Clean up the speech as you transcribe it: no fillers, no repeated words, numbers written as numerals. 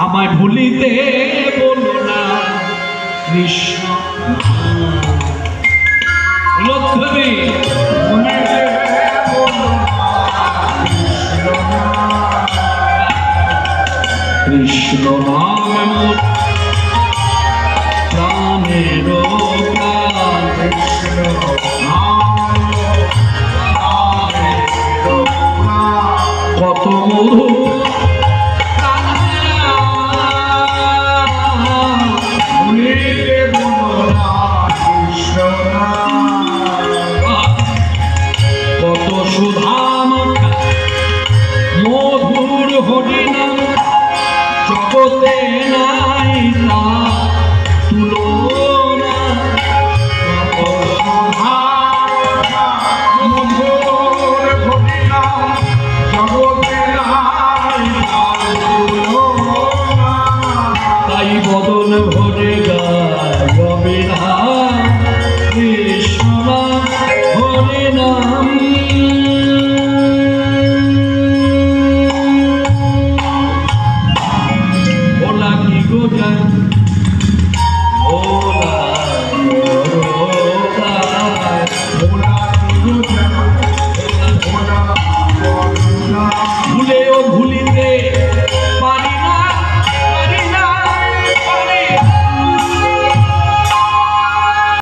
আমায় ভুলিতে বলো না কৃষ্ণ লক্ষ্মী কৃষ্ণ নাম প্রাণের প্রাণ কৃষ্ণ কত মধু কত সুধাম মধুর হরিনাম জগতে না